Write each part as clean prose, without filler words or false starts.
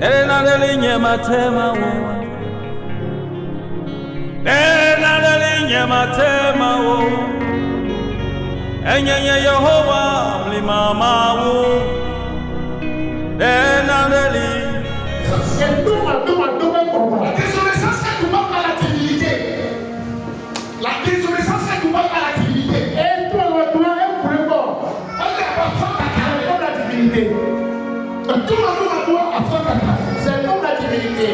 Ena delinye matema wo. Ena delinye matema wo. Enyenye Yehova mlima mawu. Ena delinye. La désobéissance est coupable à la divinité. La désobéissance est coupable à la divinité. Et toi, le droit est pour le corps. On est pas fort à la divinité. Tout le monde doit affronter la grâce. C'est comme la divinité.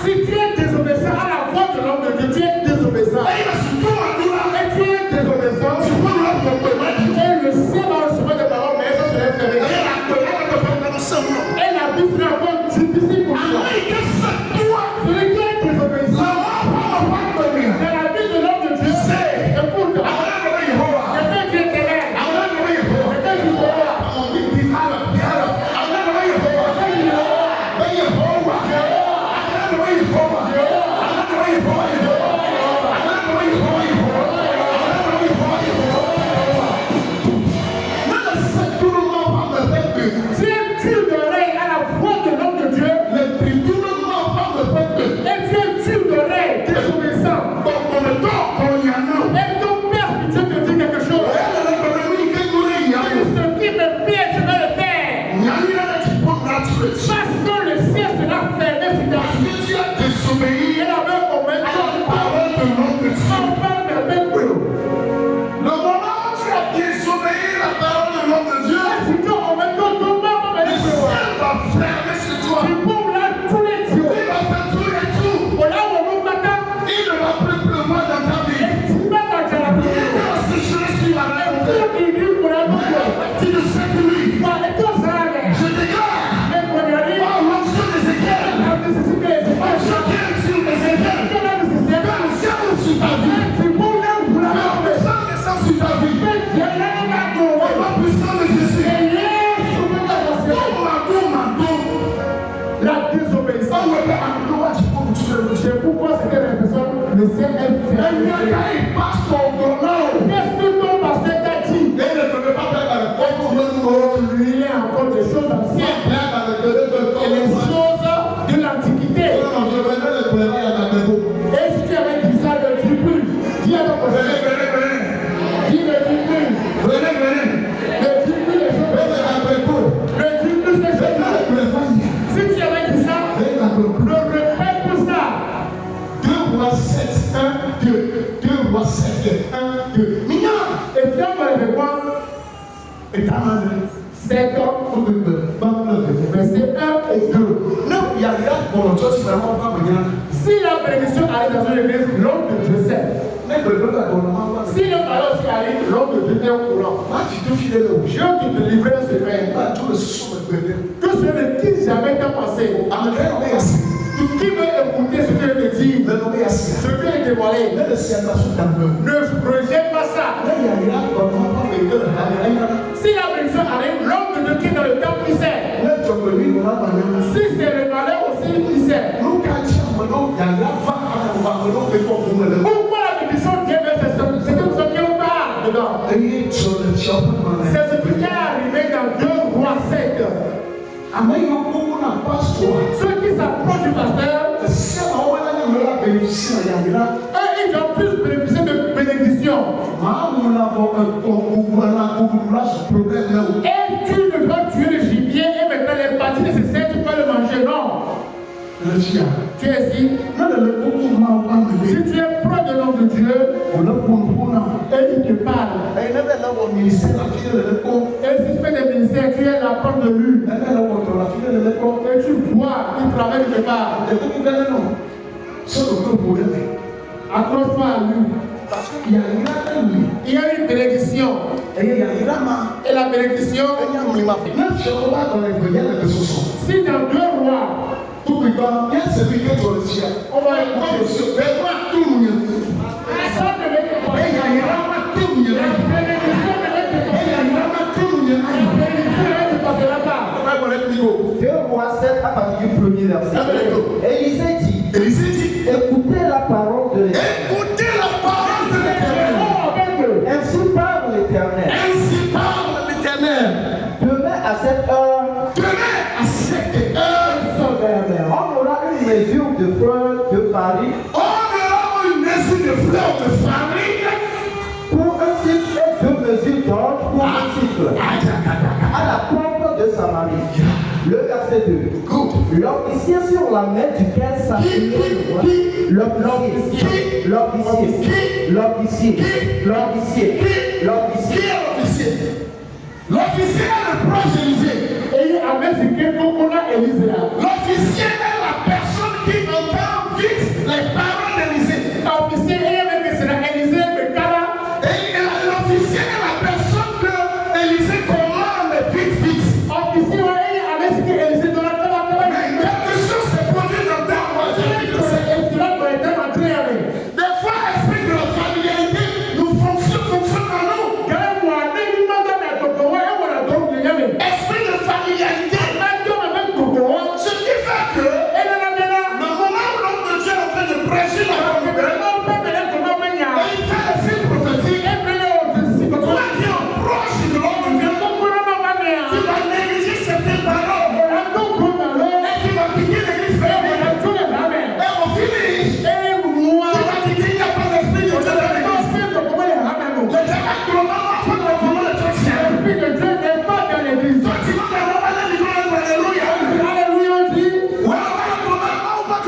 Si tu es désobéissant à la voix de l'homme de Dieu, tu es désobéissant. Et tu es désobéissant. Et le ciel va recevoir des paroles, mais ça se lève fermé. Et la vie sera encore difficile pour toi. Celui qui est désobéissant, c'est la vie de l'homme de Dieu. Écoute, quelqu'un qui est ténèbres, quelqu'un qui est pourquoi c'était la personne, le ciel est fermé. Qu'est-ce que ton pasteur t'a dit? Il ne pas faire dans le corps. Lui, encore des choses anciennes. Et les choses de l'Antiquité. Et si tu avais dit ça, ne dis plus. Dis à ton pasteur. Dis ne dis plus. Ne dis plus les choses. Ne dis plus ces choses. Si tu avais dit ça, ne répète plus ça. 2 rois 7, 1, 2. 2 rois 7, 1, 2. Mignon. Et si on va le voir, et ta main, 7 ans, verset 1 et 2. Non, il y a rien pour le toi, si vraiment pas venir. Si la bénédiction arrive dans une église, l'homme de Dieu sait. Si le malheur aussi arrive, l'homme de Dieu est au courant. Je te délivrer un secret. Que ce ne quitte jamais ta pensée. Qui veut écouter ce que je te dis, ce que je dévoilé, ne rejette pas ça. Si la bénédiction arrive, l'homme de Dieu qui est dans le temple, il sait. Si c'est le malheur aussi, il sait. Pourquoi la bénédiction vient vers ces hommes? C'est que nous sommes qui on parle dedans. C'est ce qui est arrivé dans 2 rois 7. Ceux qui s'approchent du pasteur, ils ont plus bénéficié de bénédiction. Et tu ne dois tuer le gibier et maintenant les parties nécessaires, tu peux le manger, non. Tu es ici. Si tu es proche de l'homme de Dieu, et il te parle. Et si tu fais des ministères, tu es la porte de lui. Et tu vois, il travaille de part. Accroche-toi à lui. Parce qu'il y a une bénédiction. Et la bénédiction, si dans 2 rois, on va écouter. Élisée dit, écoutez la parole de l'Éternel. Écoutez la parole de l'Éternel. de Samarie. Le verset 2. L'officier sur la main duquel s'appuyait le roi. L'officier. L'officier est le proche d'Élisée. L'officier est la personne qui entend vite les paroles d'Élisée. Et l'officier est la personne que Élisée commande vite. Mais quelque chose s'est produit dans ta voiture. Des fois, l'esprit de la familiarité nous fonctionne en nous. Esprit de familiarité. Ce qui fait que le moment où l'homme de Dieu est en train de prêcher la parole, et il fait le signe prophétique, toi qui es proche de l'homme de Dieu, tu vas négliger certaines paroles et tu vas quitter l'église fermée. Et au finish, tu vas quitter, il n'y a pas d'esprit de Dieu dans l'église. Le diable global va prendre le moment de ton ciel. Toi, tu vas d'abord aller livrer un alléluia. Ouais, on va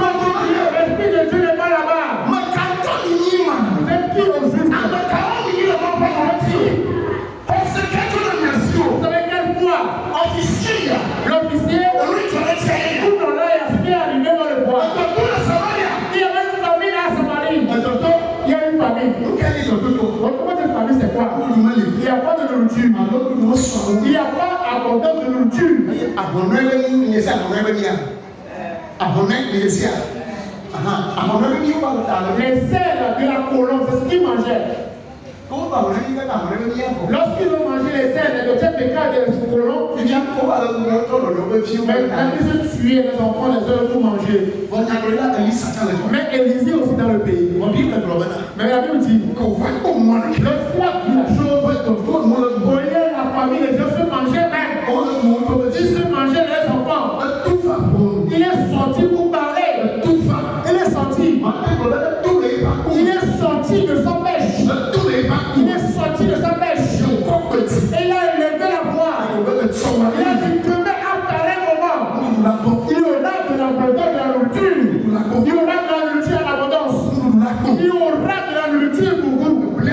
l'officier, il y a une famille. Votre famille, c'est quoi? Il n'y a pas de nourriture. Il n'y a pas abondance de nourriture. Les selles de la colombe, c'est ce qu'ils mangeaient. Lorsqu'ils ont mangé les selles, le chef de garde des colons, maintenant ils se tuaient les enfants, les hommes pour manger. Mais Élisée aussi dans le pays. Mais la Bible dit, lorsqu'il a vu la chose, voyez la famille, les gens se mangeaient même. Ils se mangeaient les enfants. Il est sorti pour parler. Il est sorti. Il est sorti de sa pêche. Il est sorti de sa pêche. Et il a élevé la voix. Il a dit, demain à pareil moment, il y aura de l'abondance de la nourriture. Il y aura de la nourriture en abondance. Il y aura de la nourriture pour vous. Et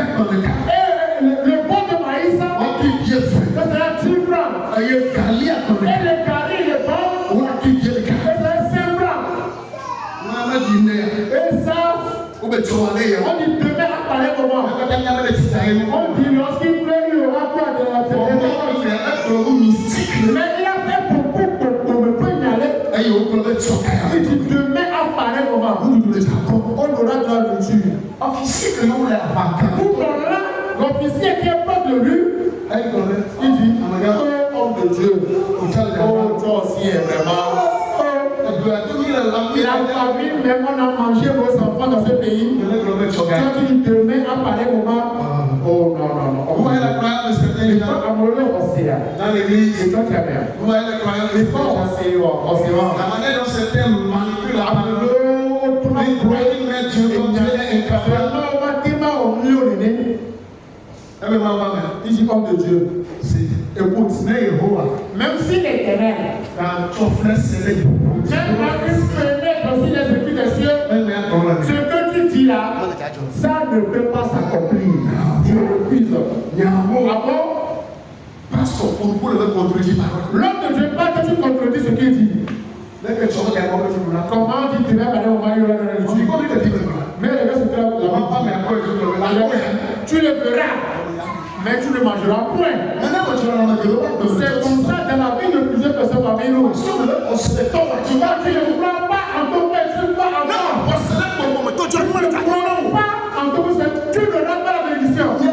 le pot de maïs, ça sera 10 francs. Et le carré, le bon, ça sera 5 francs. Et ça, on dit demain à pareil moment. On dit lorsqu'il pleut, il y aura quoi de la terre. Mais il a fait beaucoup pour me aller. Il dit demain à pareil moment. On aura de la nourriture. L'officier qui est pas de lui, il dit, oh homme de Dieu, oh toi aussi est vraiment. La famille, même on a mangé vos enfants dans ce pays. Quand tu dis demain à pareil moment, oh non. Il faut amolé aussi. Dans l'église, c'est toi qui as bien. Il faut aussi. La manière dont c'était manipulé, il dit homme de Dieu. Écoute, même si l'Éternel, même quand une fenêtre aussi les écrits des cieux, ce que tu dis là, ça ne peut pas s'accomplir. Je refuse. Ah bon? Pasteur, pourquoi le contredit parole? L'homme de Dieu, pas que tu contredis ce qu'il dit. Comment tu dirais à mon mari, mais les gars, c'est là. Tu le verras. Mais tu ne mangeras point. C'est comme ça dans la vie de plusieurs personnes parmi nous. Tu ne crois pas en ton père, tu ne crois pas en toi. Tu ne crois pas en ton père, tu ne donneras pas la bénédiction. Les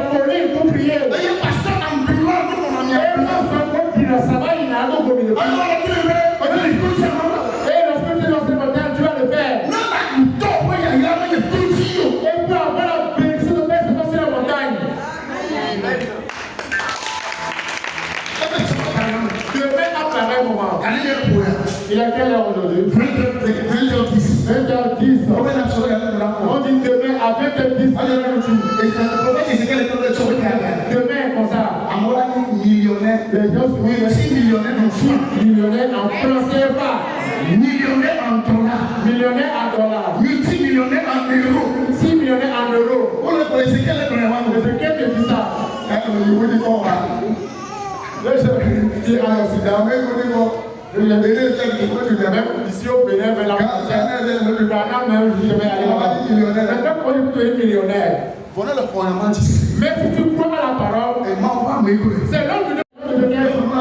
forêts pour prier. Ça va, il a un autre et lorsque tu es dans ce matin, tu vas le faire. Et pour avoir la bénédiction de Père, c'est pas sur la montagne. Demain à pareil moment. Il a quelle heure aujourd'hui? 20h10. On dit demain à Avec tes fils, demain, comme ça, les gens seront millionnaires en francs CFA, millionnaires en dollars, multimillionnaires en euros, 6 millionnaires en euros. Ézéchiel te dit ça. Même ici au Bénin, mais là, le Ghana, même, je vais aller là-bas. Maintenant, quand tu es millionnaire, mais si tu crois à la parole, c'est l'homme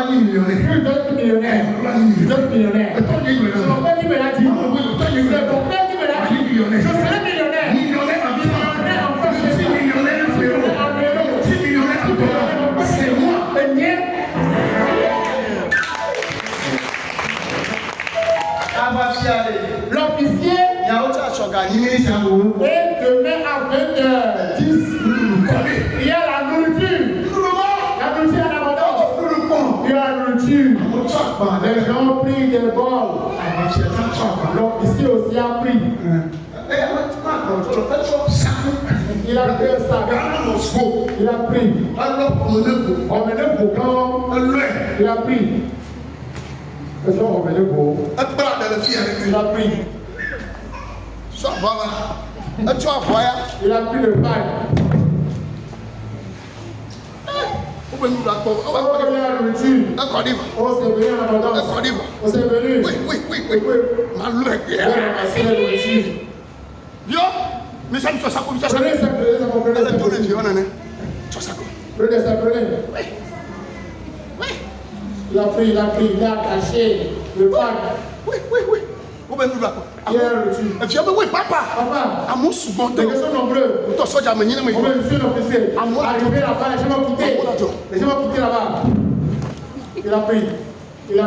qui millionnaire. C'est mon père qui me l'a dit. C'est mon père qui me l'a dit. Je serai millionnaire. C'est moi. L'officier et demain à 20h10, il y a la nourriture. La nourriture en abondance. Il y a la nourriture. Les gens ont pris des bols. L'officier aussi a pris. Il a pris un sac. Il a pris. Emmenez vos gants. Il a pris. Les gens ont emmené vos. Il a pris. Il a pris le pain. Oh, il y a la nourriture. Oh, c'est venu en abondance. Oh, c'est venu. Oui. Mais ça me fait ça comme ça. Prenez ça. Il a pris, il a caché le pain. Oui. Il y a la nourriture. Oui, papa. À mon second Les gens sont nombreux. On est monsieur l'officier. Arrivé là-bas, les gens vont quitter. Les gens vont quitter là-bas. Il a pris. Il est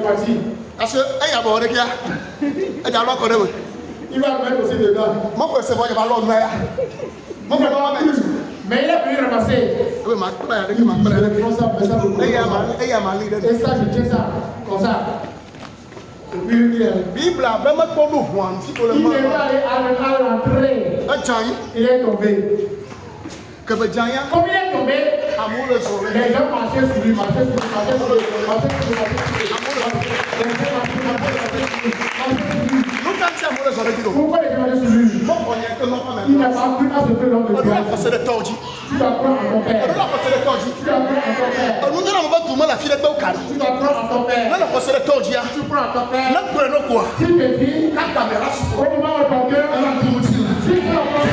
parti. Parce que, Il va mettre aussi dedans. Mais il a pu ramasser. Et ça, je tiens ça. Comme ça. Et puis, il est allé à l'entrée. Il est tombé. Comme il est tombé, les gens marchaient sur lui, Pourquoi les gens marchaient sur lui? Il n'a pas pu à se faire l'homme de Dieu. Tu dois croire en ton père. Tu dois croire en ton père. Tu dois croire en ton père. Tu crois en ton père. Tu te dis, au moment où ton cœur, tu crois en ton père.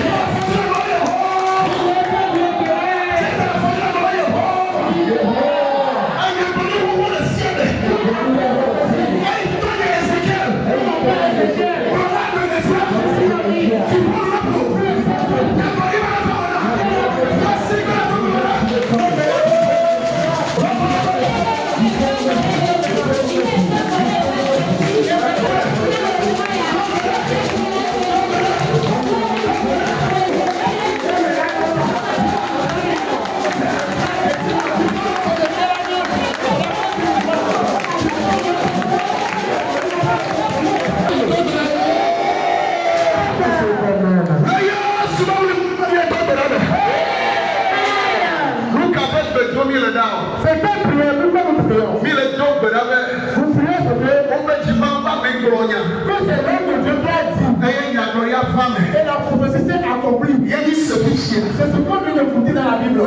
Et la prophétie s'est accomplie. C'est ce qu'on vient de vous dire dans la Bible.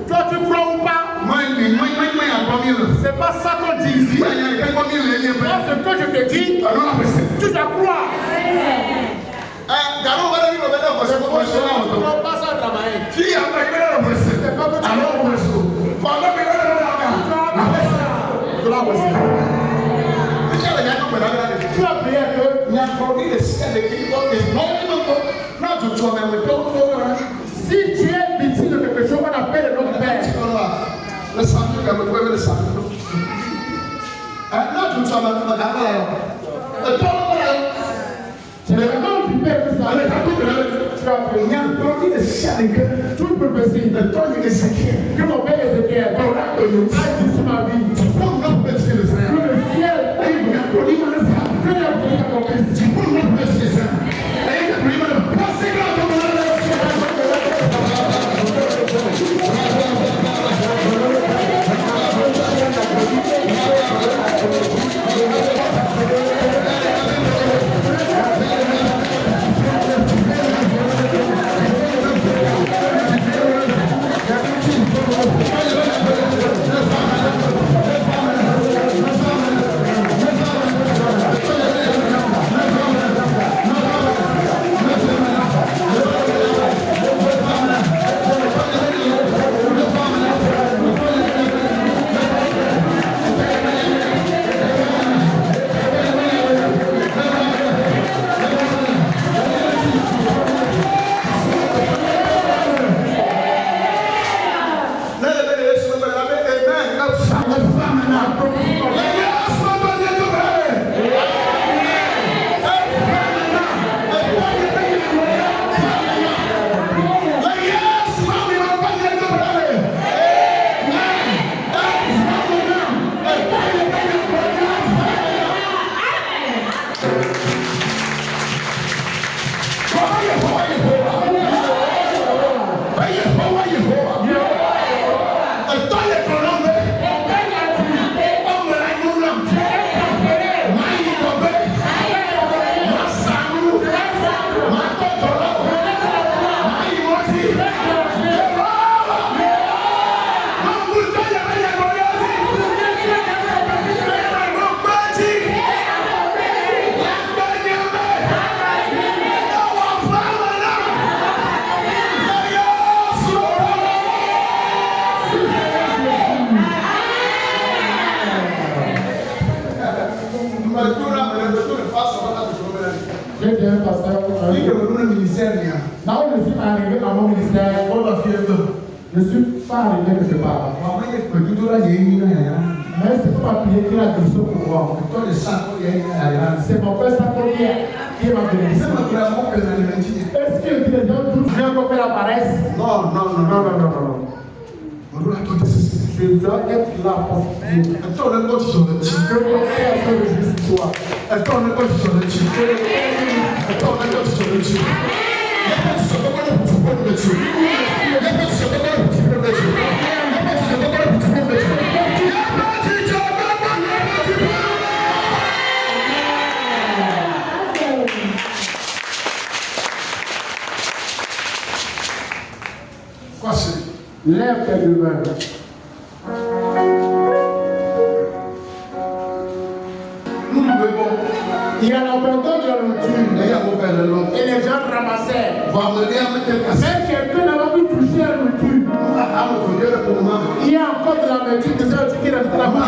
Toi, tu crois ou pas? C'est pas ça qu'on dit ici. Moi, ce que je te dis, tu dois croire. C'est pas ça travailler. C'est pas que tu tu as prié que si tu es victime de quelque chose, on appelle notre Père. C'est le nom du Père que tu as toute prophétie que mon Père Ézéchiel a dit sur ma vie. Que le ciel que la vie accomplie. J'ai dit un pasteur. Là où je suis arrivé à mon ministère, je ne suis pas arrivé quelque part. Mais c'est pas ma prière qui a donné ce pouvoir. C'est mon père Saint-Paulien qui m'a donné ça. Est-ce que les gens tous viennent pour faire la paresse? Non. Je dois être là pour vous. Je dois faire ce que je suis toi. Lève tes deux mains. Il y a l'abandon de la nourriture. Et les gens ramassaient. Même quelqu'un n'a pas pu toucher la nourriture. Il y a encore de la nourriture que ça qui reste là-bas.